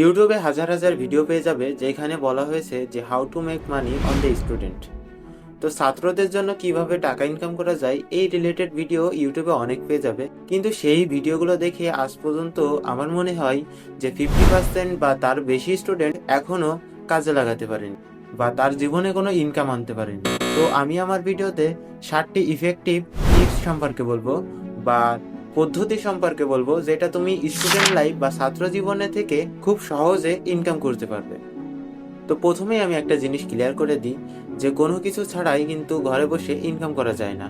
ইউটিউবে হাজার হাজার ভিডিও পেয়ে যাবে যেখানে বলা হয়েছে যে how to make money on the student. তো ছাত্রদের জন্য কিভাবে টাকা ইনকাম করা যায় এই রিলেটেড ভিডিও ইউটিউবে অনেক পেয়ে যাবে, কিন্তু সেই ভিডিওগুলো দেখে আজ পর্যন্ত আমার মনে হয় যে 50% বা তার বেশি স্টুডেন্ট এখনো কাজে লাগাতে পারেনি বা তার জীবনে কোনো ইনকাম আনতে পারেনি। তো আমি আমার ভিডিওতে 7টি ইফেক্টিভ টিপস সম্পর্কে বলবো বা পদ্ধতি সম্পর্কে বলবো, যেটা তুমি স্টুডেন্ট লাইফ বা ছাত্র জীবনে থেকে খুব সহজে ইনকাম করতে পারবে। তো প্রথমেই আমি একটা জিনিস ক্লিয়ার করে দিই যে কোনো কিছু ছাড়াই কিন্তু ঘরে বসে ইনকাম করা যায় না।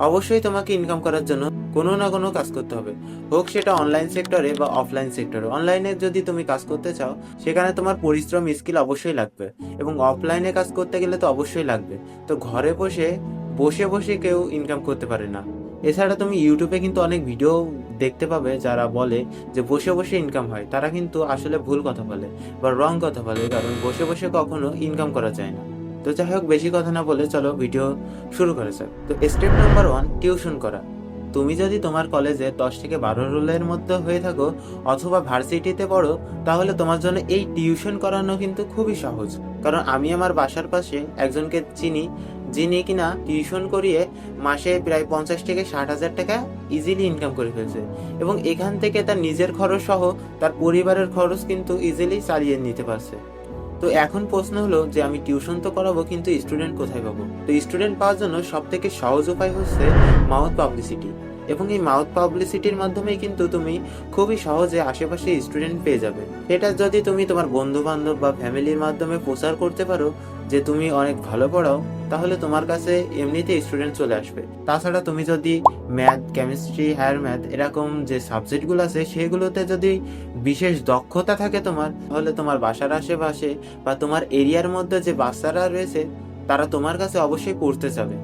অবশ্যই তোমাকে ইনকাম করার জন্য কোনো না কোনো কাজ করতে হবে, হোক সেটা অনলাইন সেক্টরে বা অফলাইন সেক্টরে। অনলাইনে যদি তুমি কাজ করতে চাও সেখানে তোমার পরিশ্রম স্কিল অবশ্যই লাগবে, এবং অফলাইনে কাজ করতে গেলে তো অবশ্যই লাগবে। তো ঘরে বসে বসে বসে কেউ ইনকাম করতে পারে না। এছাড়া তুমি ইউটিউবে কিন্তু অনেক ভিডিও দেখতে পাবে যারা বলে যে বসে বসে ইনকাম হয়, তারা কিন্তু আসলে ভুল কথা বলে বা রং কথা বলে, কারণ বসে বসে কখনো ইনকাম করা যায় না। তো যাই হোক, বেশি কথা না বলে চলো ভিডিও শুরু করা যাক। তো স্টেপ নাম্বার 1, টিউশন করা। তুমি যদি তোমার কলেজে 10 থেকে 12 রোলের মধ্যে হয়ে থাকো অথবা ভার্সিটিতে পড়ো, তাহলে তোমার জন্য এই টিউশন করানো কিন্তু খুবই সহজ। কারণ আমি আমার বাসার পাশে একজনকে চিনি যিনি কিনা টিউশন করিয়ে মাসে প্রায় 50 থেকে 60 হাজার টাকা ইজিলি ইনকাম করে ফেলছে, এবং এখান থেকে তার নিজের খরচ সহ তার পরিবারের খরচ কিন্তু ইজিলি চালিয়ে নিতে পারছে। তো এখন প্রশ্ন হলো যে আমি টিউশন তো করাবো, কিন্তু স্টুডেন্ট কোথায় পাবো? তো স্টুডেন্ট পাওয়ার জন্য সব থেকে সহজ উপায় হচ্ছে মাউথ পাবলিসিটি, এবং এই মাউথ পাবলিসিটির মাধ্যমেই কিন্তু তুমি খুবই সহজে আশেপাশে স্টুডেন্ট পেয়ে যাবে। এটা যদি তুমি তোমার বন্ধু বান্ধব বা ফ্যামিলির মাধ্যমে প্রচার করতে পারো যে তুমি অনেক ভালো পড়াও, তাহলে তোমার কাছে এমনিতে স্টুডেন্ট চলে আসবে। তাছাড়া তুমি যদি ম্যাথ, কেমিস্ট্রি, হায়ার ম্যাথ এরকম যে সাবজেক্টগুলো আছে সেগুলোতে যদি বিশেষ দক্ষতা থাকে তোমার, তাহলে তোমার বাসার আশেপাশে বা তোমার এরিয়ার মধ্যে যে বাচ্চারা রয়েছে তারা তোমার কাছে অবশ্যই পড়তে যাবে,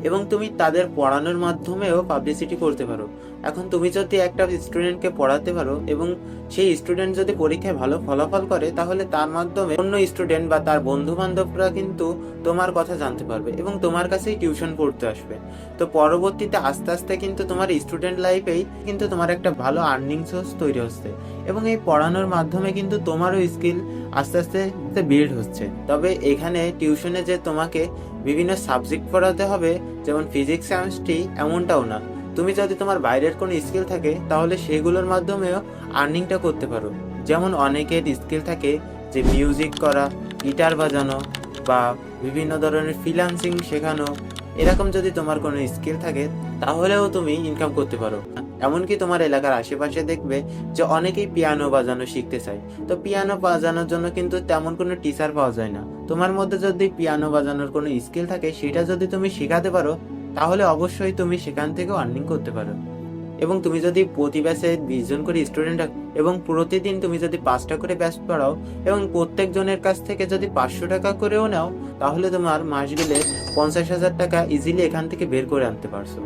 এবং তুমি তাদের পড়ানোর মাধ্যমেও পাবলিসিটি করতে পারো। এখন তুমি যদি একটা স্টুডেন্টকে পড়াতে পারো এবং সেই স্টুডেন্ট যদি পরীক্ষায় ভালো ফলাফল করে, তাহলে তার মাধ্যমে অন্য স্টুডেন্ট বা তার বন্ধু বান্ধবরা কিন্তু তোমার কথা জানতে পারবে এবং তোমার কাছেই টিউশন পড়তে আসবে। তো পরবর্তীতে আস্তে আস্তে কিন্তু তোমার স্টুডেন্ট লাইফেই কিন্তু তোমার একটা ভালো আর্নিং সোর্স তৈরি হচ্ছে, এবং এই পড়ানোর মাধ্যমে কিন্তু তোমারও স্কিল আস্তে আস্তে বিল্ড হচ্ছে। তবে এখানে টিউশনে যে তোমাকে বিভিন্ন সাবজেক্ট পড়াতে হবে, যেমন ফিজিক্স, কেমিস্ট্রি, এমনটাও না। তুমি যদি তোমার বাইরের কোনো স্কিল থাকে তাহলে সেগুলোর মাধ্যমেও আর্নিংটা করতে পারো। যেমন অনেকের স্কিল থাকে যে মিউজিক করা, গিটার বাজানো বা বিভিন্ন ধরনের ফ্রিল্যান্সিং শেখানো। এরকম যদি তোমার কোনো স্কিল থাকে তাহলেও তুমি ইনকাম করতে পারো। এমনকি তোমার এলাকার আশেপাশে দেখবে যে অনেকেই পিয়ানো বাজানো শিখতে চায়। তো পিয়ানো বাজানোর জন্য কিন্তু তেমন কোনো টিচার পাওয়া যায় না। তোমার মধ্যে যদি পিয়ানো বাজানোর কোনো স্কিল থাকে সেটা যদি তুমি শেখাতে পারো, তাহলে অবশ্যই তুমি সেখান থেকেও আর্নিং করতে পারো। এবং তুমি যদি প্রতি ব্যাচে 20 জন করে স্টুডেন্ট এবং প্রতিদিন তুমি যদি 5টা করে ব্যাচ পড়াও এবং প্রত্যেক জনের কাছ থেকে যদি 500 টাকা করেও নাও, তাহলে তোমার মাস গেলে 50,000 টাকা ইজিলি এখান থেকে বের করে আনতে পারছো।